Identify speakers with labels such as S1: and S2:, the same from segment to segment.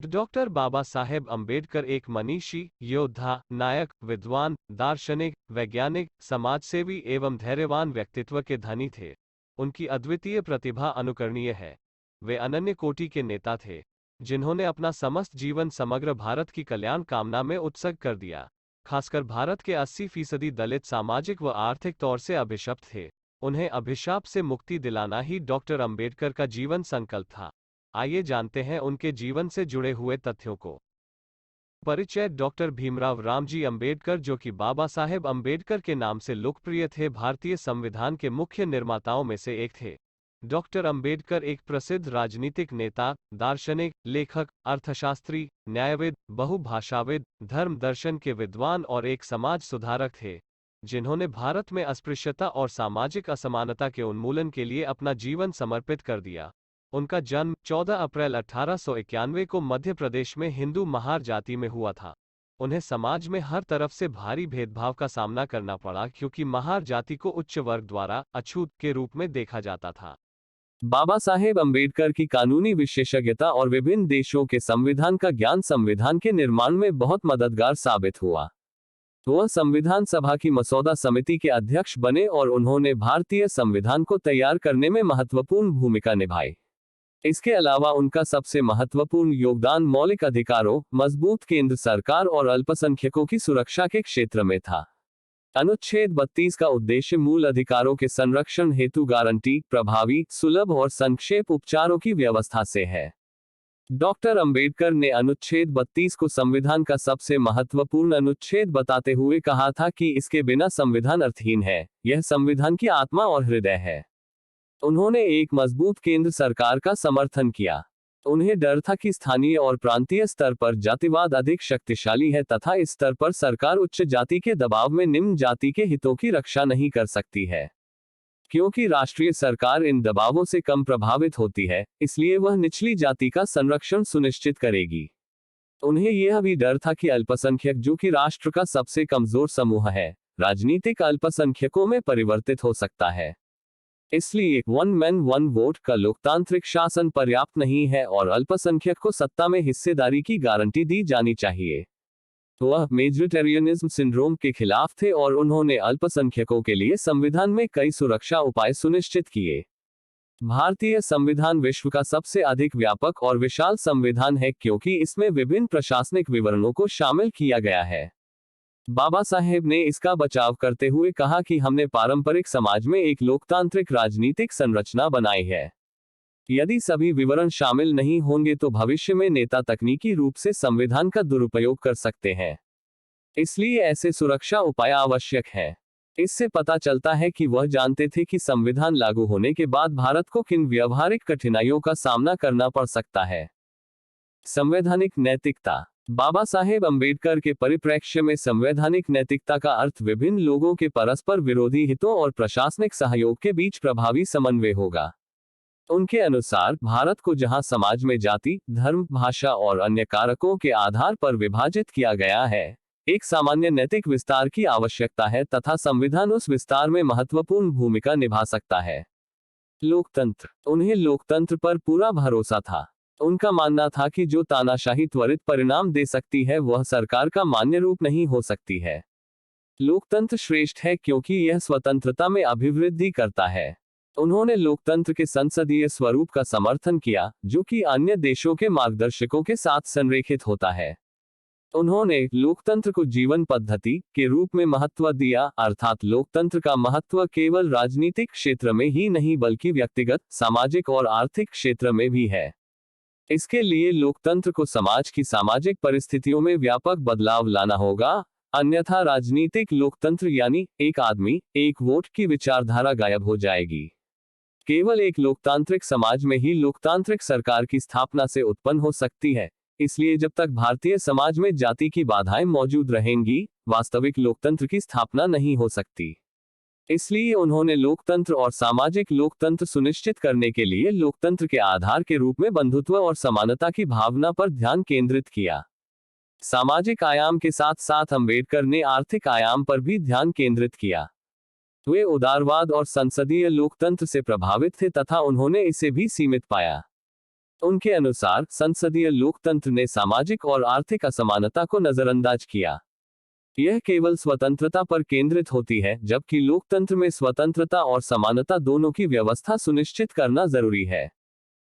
S1: Doctor Baba Saheb Ambedkar एक मनीषी, योद्धा, नायक, विद्वान, दार्शनिक, वैज्ञानिक, समाजसेवी एवं धैर्यवान व्यक्तित्व के धनी थे। उनकी अद्वितीय प्रतिभा अनुकरणीय है। वे अनन्य कोटि के नेता थे, जिन्होंने अपना समस्त जीवन समग्र भारत की कल्याण कामना में उत्सर्ग कर दिया। खासकर भारत के 80% दलित सामाजिक व आर्थिक तौर से अभिशप्त थे। उन्हें अभिशाप से मुक्ति दिलाना ही डॉक्टर अम्बेडकर का जीवन संकल्प था। आइए जानते हैं उनके जीवन से जुड़े हुए तथ्यों को। परिचय। डॉक्टर भीमराव रामजी अम्बेडकर, जो कि बाबा साहेब अम्बेडकर के नाम से लोकप्रिय थे, भारतीय संविधान के मुख्य निर्माताओं में से एक थे। डॉक्टर अम्बेडकर एक प्रसिद्ध राजनीतिक नेता, दार्शनिक, लेखक, अर्थशास्त्री, न्यायविद, बहुभाषाविद, धर्म दर्शन के विद्वान और एक समाज सुधारक थे, जिन्होंने भारत में अस्पृश्यता और सामाजिक असमानता के उन्मूलन के लिए अपना जीवन समर्पित कर दिया। उनका जन्म 14 अप्रैल 1891 को मध्य प्रदेश में हिंदू महार जाति में हुआ था। उन्हें समाज में हर तरफ से भारी भेदभाव का सामना करना पड़ा, क्योंकि महार जाति को उच्च वर्ग द्वारा अछूत के रूप में देखा जाता था।
S2: बाबा साहेब अम्बेडकर की कानूनी विशेषज्ञता और विभिन्न देशों के संविधान का ज्ञान संविधान के निर्माण में बहुत मददगार साबित हुआ। वह संविधान सभा की मसौदा समिति के अध्यक्ष बने और उन्होंने भारतीय संविधान को तैयार करने में महत्वपूर्ण भूमिका निभाई। इसके अलावा उनका सबसे महत्वपूर्ण योगदान मौलिक अधिकारों, मजबूत केंद्र सरकार और अल्पसंख्यकों की सुरक्षा के क्षेत्र में था। अनुच्छेद 32 का उद्देश्य मूल अधिकारों के संरक्षण हेतु गारंटी, प्रभावी, सुलभ और संक्षेप उपचारों की व्यवस्था से है। डॉक्टर अंबेडकर ने अनुच्छेद 32 को संविधान का सबसे महत्वपूर्ण अनुच्छेद बताते हुए कहा था कि इसके बिना संविधान अर्थहीन है। यह संविधान की आत्मा और हृदय है। उन्होंने एक मजबूत केंद्र सरकार का समर्थन किया। उन्हें डर था कि स्थानीय और प्रांतीय स्तर पर जातिवाद अधिक शक्तिशाली है तथा इस स्तर पर सरकार उच्च जाति के दबाव में निम्न जाति के हितों की रक्षा नहीं कर सकती है। क्योंकि राष्ट्रीय सरकार इन दबावों से कम प्रभावित होती है, इसलिए वह निचली जाति का संरक्षण सुनिश्चित करेगी। उन्हें यह भी डर था कि अल्पसंख्यक, जो कि राष्ट्र का सबसे कमजोर समूह है, राजनीतिक अल्पसंख्यकों में परिवर्तित हो सकता है। इसलिए वन मैन वन वोट का लोकतांत्रिक शासन पर्याप्त नहीं है और अल्पसंख्यक को सत्ता में हिस्सेदारी की गारंटी दी जानी चाहिए। वह मेजोरिटेरियनिज्म सिंड्रोम के खिलाफ थे और उन्होंने अल्पसंख्यकों के लिए संविधान में कई सुरक्षा उपाय सुनिश्चित किए। भारतीय संविधान विश्व का सबसे अधिक व्यापक और विशाल संविधान है, क्योंकि इसमें विभिन्न प्रशासनिक विवरणों को शामिल किया गया है। बाबा साहेब ने इसका बचाव करते हुए कहा कि हमने पारंपरिक समाज में एक लोकतांत्रिक राजनीतिक संरचना बनाई है। यदि सभी विवरण शामिल नहीं होंगे तो भविष्य में नेता तकनीकी रूप से संविधान का दुरुपयोग कर सकते हैं। इसलिए ऐसे सुरक्षा उपाय आवश्यक हैं। इससे पता चलता है कि वह जानते थे कि संविधान लागू होने के बाद भारत को किन व्यावहारिक कठिनाइयों का सामना करना पड़ सकता है। संवैधानिक नैतिकता। बाबा साहेब अम्बेडकर के परिप्रेक्ष्य में संवैधानिक नैतिकता का अर्थ विभिन्न लोगों के परस्पर विरोधी हितों और प्रशासनिक सहयोग के बीच प्रभावी समन्वय होगा। उनके अनुसार भारत को जहां समाज में जाति, धर्म, भाषा और अन्य कारकों के आधार पर विभाजित किया गया है, एक सामान्य नैतिक विस्तार की आवश्यकता है तथा संविधान उस विस्तार में महत्वपूर्ण भूमिका निभा सकता है। लोकतंत्र। उन्हें लोकतंत्र पर पूरा भरोसा था। उनका मानना था कि जो तानाशाही त्वरित परिणाम दे सकती है वह सरकार का मान्य रूप नहीं हो सकती है। लोकतंत्र श्रेष्ठ है क्योंकि यह स्वतंत्रता में अभिवृद्धि करता है। उन्होंने लोकतंत्र के संसदीय स्वरूप का समर्थन किया, जो कि अन्य देशों के मार्गदर्शकों के साथ संरेखित होता है। उन्होंने लोकतंत्र को जीवन पद्धति के रूप में महत्व दिया, अर्थात लोकतंत्र का महत्व केवल राजनीतिक क्षेत्र में ही नहीं बल्कि व्यक्तिगत, सामाजिक और आर्थिक क्षेत्र में भी है। इसके लिए लोकतंत्र को समाज की सामाजिक परिस्थितियों में व्यापक बदलाव लाना होगा, अन्यथा राजनीतिक लोकतंत्र यानी एक आदमी, एक वोट की विचारधारा गायब हो जाएगी। केवल एक लोकतांत्रिक समाज में ही लोकतांत्रिक सरकार की स्थापना से उत्पन्न हो सकती है। इसलिए जब तक भारतीय समाज में जाति की बाधाएं मौजूद रहेंगी, वास्तविक लोकतंत्र की स्थापना नहीं हो सकती। इसलिए उन्होंने लोकतंत्र और सामाजिक लोकतंत्र सुनिश्चित करने के लिए लोकतंत्र के आधार के रूप में बंधुत्व और समानता की भावना पर ध्यान केंद्रित किया। सामाजिक आयाम के साथ साथ अंबेडकर ने आर्थिक आयाम पर भी ध्यान केंद्रित किया। वे उदारवाद और संसदीय लोकतंत्र से प्रभावित थे तथा उन्होंने इसे भी सीमित पाया। उनके अनुसार संसदीय लोकतंत्र ने सामाजिक और आर्थिक असमानता को नजरअंदाज किया। यह केवल स्वतंत्रता पर केंद्रित होती है, जबकि लोकतंत्र में स्वतंत्रता और समानता दोनों की व्यवस्था सुनिश्चित करना जरूरी है।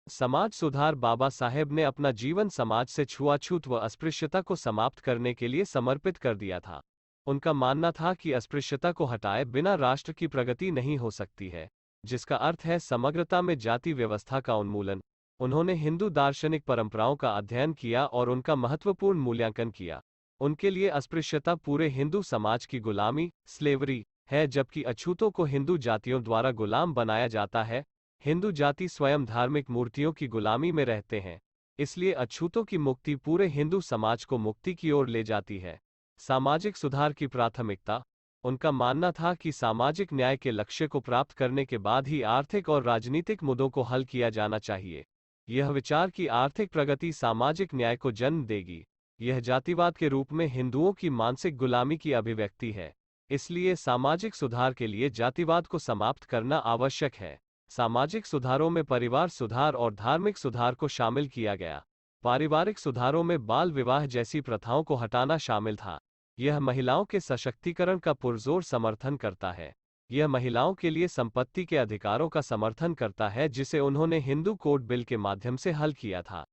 S1: समाज सुधार बाबा साहेब ने अपना जीवन समाज से छुआछूत व अस्पृश्यता को समाप्त करने के लिए समर्पित कर दिया था। उनका मानना था कि अस्पृश्यता को हटाए बिना राष्ट्र की प्रगति नहीं हो सकती है, जिसका अर्थ है समग्रता में जाति व्यवस्था का उन्मूलन। उन्होंने हिंदू दार्शनिक परंपराओं का अध्ययन किया और उनका महत्वपूर्ण मूल्यांकन किया। उनके लिए अस्पृश्यता पूरे हिंदू समाज की गुलामी, स्लेवरी है, जबकि अछूतों को हिंदू जातियों द्वारा गुलाम बनाया जाता है। हिंदू जाति स्वयं धार्मिक मूर्तियों की गुलामी में रहते हैं, इसलिए अछूतों की मुक्ति पूरे हिंदू समाज को मुक्ति की ओर ले जाती है। सामाजिक सुधार की प्राथमिकता। उनका मानना था कि सामाजिक न्याय के लक्ष्य को प्राप्त करने के बाद ही आर्थिक और राजनीतिक मुद्दों को हल किया जाना चाहिए। यह विचार कि आर्थिक प्रगति सामाजिक न्याय को जन्म देगी, यह जातिवाद के रूप में हिंदुओं की मानसिक गुलामी की अभिव्यक्ति है। इसलिए सामाजिक सुधार के लिए जातिवाद को समाप्त करना आवश्यक है। सामाजिक सुधारों में परिवार सुधार और धार्मिक सुधार को शामिल किया गया। पारिवारिक सुधारों में बाल विवाह जैसी प्रथाओं को हटाना शामिल था। यह महिलाओं के सशक्तिकरण का पुरजोर समर्थन करता है। यह महिलाओं के लिए संपत्ति के अधिकारों का समर्थन करता है, जिसे उन्होंने हिंदू कोड बिल के माध्यम से हल किया था।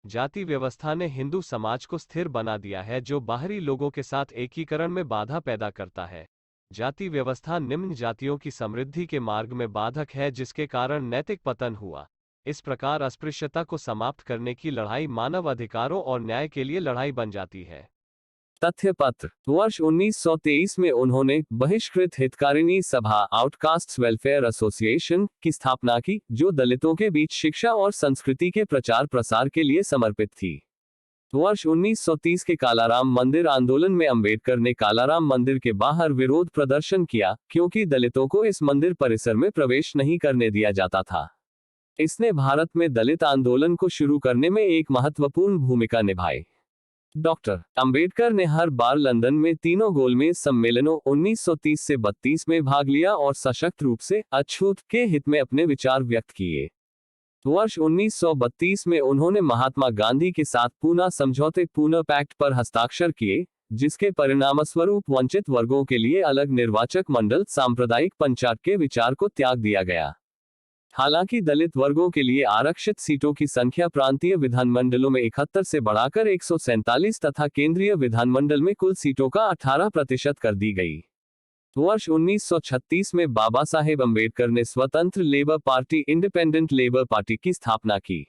S1: जाति व्यवस्था ने हिंदू समाज को स्थिर बना दिया है, जो बाहरी लोगों के साथ एकीकरण में बाधा पैदा करता है। जाति व्यवस्था निम्न जातियों की समृद्धि के मार्ग में बाधक है, जिसके कारण नैतिक पतन हुआ। इस प्रकार अस्पृश्यता को समाप्त करने की लड़ाई मानव अधिकारों और न्याय के लिए लड़ाई बन जाती है।
S2: तथ्य पत्र। वर्ष 1923 में उन्होंने बहिष्कृत हितकारिणी सभा आउटकास्ट्स वेलफेयर एसोसिएशन की स्थापना की, जो दलितों के बीच शिक्षा और संस्कृति के प्रचार प्रसार के लिए समर्पित थी। वर्ष 1930 के कालाराम मंदिर आंदोलन में अंबेडकर ने कालाराम मंदिर के बाहर विरोध प्रदर्शन किया, क्योंकि दलितों को इस मंदिर परिसर में प्रवेश नहीं करने दिया जाता था। इसने भारत में दलित आंदोलन को शुरू करने में एक महत्वपूर्ण भूमिका निभाई। डॉक्टर अंबेडकर ने हर बार लंदन में तीनों गोलमेज सम्मेलनों 1930 से 32 में भाग लिया और सशक्त रूप से अछूत के हित में अपने विचार व्यक्त किए। वर्ष 1932 में उन्होंने महात्मा गांधी के साथ पूना समझौते पूना पैक्ट पर हस्ताक्षर किए, जिसके परिणामस्वरूप वंचित वर्गों के लिए अलग निर्वाचक मंडल सांप्रदायिक पंचायत के विचार को त्याग दिया गया। हालांकि दलित वर्गों के लिए आरक्षित सीटों की संख्या प्रांतीय विधानमंडलों में 71 से बढ़ाकर 147 तथा केंद्रीय विधानमंडल में कुल सीटों का 18% कर दी गई। वर्ष 1936 में बाबा साहेब अंबेडकर ने स्वतंत्र labour party independent labour party की स्थापना की।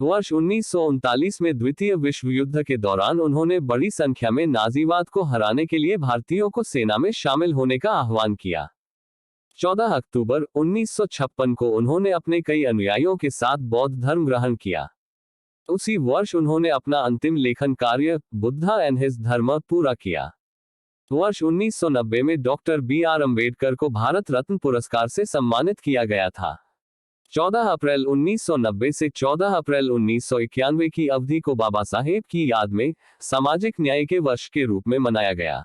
S2: वर्ष 1939 में द्वितीय विश्व युद्ध के दौरान उन्होंने बड़ी संख्या में नाजीवाद को हराने के लिए भारतीयों को सेना में शामिल होने का आह्वान किया। 14 अक्टूबर 1956 को उन्होंने अपने कई अनुयायियों के साथ बौद्ध धर्म ग्रहण किया। उसी वर्ष उन्होंने अपना अंतिम लेखन कार्य बुद्धा एंड हिज धर्म पूरा किया। वर्ष 1990 में डॉक्टर B.R. अंबेडकर को भारत रत्न पुरस्कार से सम्मानित किया गया था। 14 अप्रैल 1990 से 14 अप्रैल 1991 की अवधि को बाबा साहेब की याद में सामाजिक न्याय के वर्ष के रूप में मनाया गया।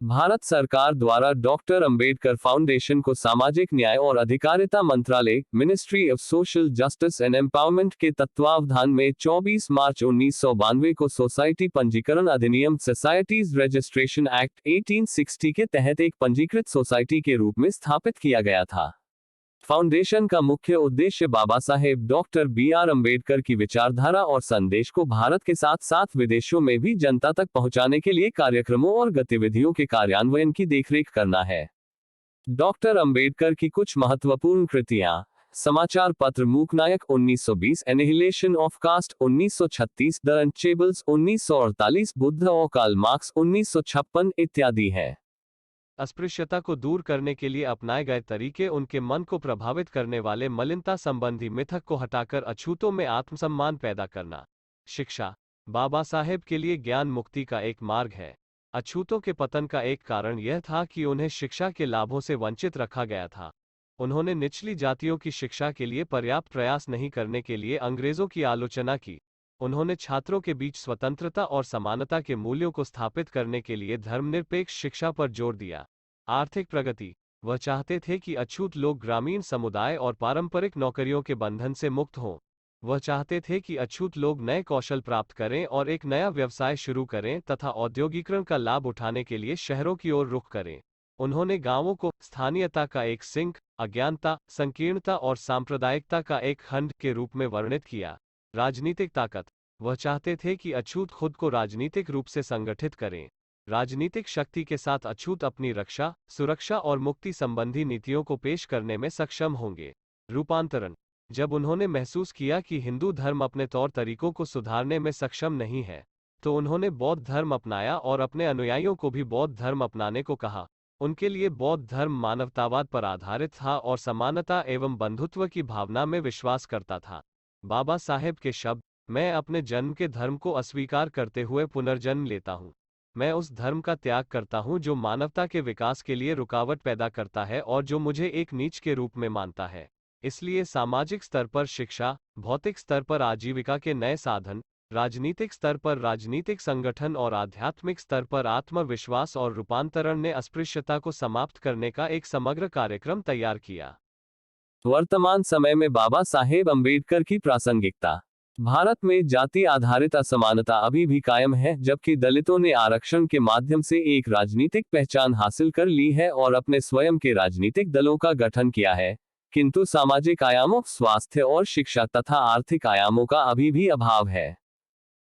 S2: भारत सरकार द्वारा डॉक्टर अंबेडकर फाउंडेशन को सामाजिक न्याय और अधिकारिता मंत्रालय ministry of social justice and empowerment के तत्वावधान में 24 मार्च 1992 को सोसाइटी पंजीकरण अधिनियम सोसाइटीज रजिस्ट्रेशन एक्ट 1860 के तहत एक पंजीकृत सोसाइटी के रूप में स्थापित किया गया था। फाउंडेशन का मुख्य उद्देश्य बाबा साहेब डॉक्टर B.R. अंबेडकर की विचारधारा और संदेश को भारत के साथ साथ विदेशों में भी जनता तक पहुंचाने के लिए कार्यक्रमों और गतिविधियों के कार्यान्वयन की देखरेख करना है। डॉक्टर अंबेडकर की कुछ महत्वपूर्ण कृतियां: समाचार पत्र Mooknayak 1920, annihilation of caste 1936, the untouchables 1948, Buddha और कार्ल मार्क्स 1956 इत्यादि है।
S1: अस्पृश्यता को दूर करने के लिए अपनाए गए तरीके उनके मन को प्रभावित करने वाले मलिनता संबंधी मिथक को हटाकर अछूतों में आत्मसम्मान पैदा करना। शिक्षा बाबा साहेब के लिए ज्ञान मुक्ति का एक मार्ग है। अछूतों के पतन का एक कारण यह था कि उन्हें शिक्षा के लाभों से वंचित रखा गया था। उन्होंने निचली जातियों की शिक्षा के लिए पर्याप्त प्रयास नहीं करने के लिए अंग्रेजों की आलोचना की। उन्होंने छात्रों के बीच स्वतंत्रता और समानता के मूल्यों को स्थापित करने के लिए धर्मनिरपेक्ष शिक्षा पर जोर दिया। आर्थिक प्रगति वह चाहते थे कि अछूत लोग ग्रामीण समुदाय और पारंपरिक नौकरियों के बंधन से मुक्त हों। वह चाहते थे कि अछूत लोग नए कौशल प्राप्त करें और एक नया व्यवसाय शुरू करें तथा औद्योगिकरण का लाभ उठाने के लिए शहरों की ओर रुख करें। उन्होंने गांवों को स्थानीयता का एक सिंक, अज्ञानता, संकीर्णता और सांप्रदायिकता का एक खंड के रूप में वर्णित किया। राजनीतिक ताकत। वह चाहते थे कि अछूत खुद को राजनीतिक रूप से संगठित करें। राजनीतिक शक्ति के साथ अछूत अपनी रक्षा, सुरक्षा और मुक्ति संबंधी नीतियों को पेश करने में सक्षम होंगे। रूपांतरण। जब उन्होंने महसूस किया कि हिंदू धर्म अपने तौर तरीकों को सुधारने में सक्षम नहीं है, तो उन्होंने बौद्ध धर्म अपनाया और अपने अनुयायियों को भी बौद्ध धर्म अपनाने को कहा। उनके लिए बौद्ध धर्म मानवतावाद पर आधारित था और समानता एवं बंधुत्व की भावना में विश्वास करता था। बाबा साहेब के शब्द, मैं अपने जन्म के धर्म को अस्वीकार करते हुए पुनर्जन्म लेता हूँ। मैं उस धर्म का त्याग करता हूँ जो मानवता के विकास के लिए रुकावट पैदा करता है और जो मुझे एक नीच के रूप में मानता है। इसलिए सामाजिक स्तर पर शिक्षा, भौतिक स्तर पर आजीविका के नए साधन, राजनीतिक स्तर पर राजनीतिक संगठन और आध्यात्मिक स्तर पर आत्मविश्वास और रूपांतरण ने अस्पृश्यता को समाप्त करने का एक समग्र कार्यक्रम तैयार किया।
S2: वर्तमान समय में बाबा साहेब अम्बेडकर की प्रासंगिकता। भारत में जाति आधारित असमानता अभी भी कायम है, जबकि दलितों ने आरक्षण के माध्यम से एक राजनीतिक पहचान हासिल कर ली है और अपने स्वयं के राजनीतिक दलों का गठन किया है, किंतु सामाजिक आयामों, स्वास्थ्य और शिक्षा तथा आर्थिक आयामों का अभी भी अभाव है।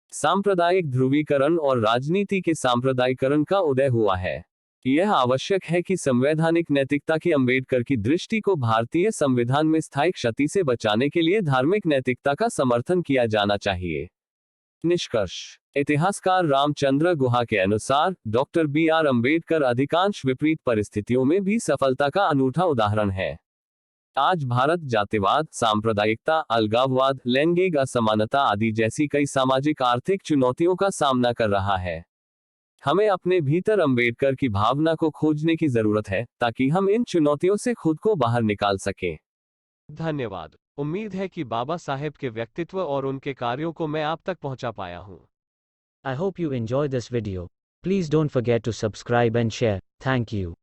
S2: सांप्रदायिक ध्रुवीकरण और राजनीति के सांप्रदायिकरण का उदय हुआ है। यह आवश्यक है कि संवैधानिक नैतिकता की अम्बेडकर की दृष्टि को भारतीय संविधान में स्थायी क्षति से बचाने के लिए धार्मिक नैतिकता का समर्थन किया जाना चाहिए। निष्कर्ष। इतिहासकार रामचंद्र गुहा के अनुसार डॉक्टर B.R. अम्बेडकर अधिकांश विपरीत परिस्थितियों में भी सफलता का अनूठा उदाहरण है। आज भारत जातिवाद, सांप्रदायिकता, अलगाववाद, लैंगिक असमानता आदि जैसी कई सामाजिक आर्थिक चुनौतियों का सामना कर रहा है। हमें अपने भीतर अम्बेडकर की भावना को खोजने की जरूरत है, ताकि हम इन चुनौतियों से खुद को बाहर निकाल सकें।
S1: धन्यवाद। उम्मीद है कि बाबा साहेब के व्यक्तित्व और उनके कार्यों को मैं आप तक पहुंचा पाया हूं।
S3: I hope you enjoy this video. Please don't forget to subscribe and share. Thank you.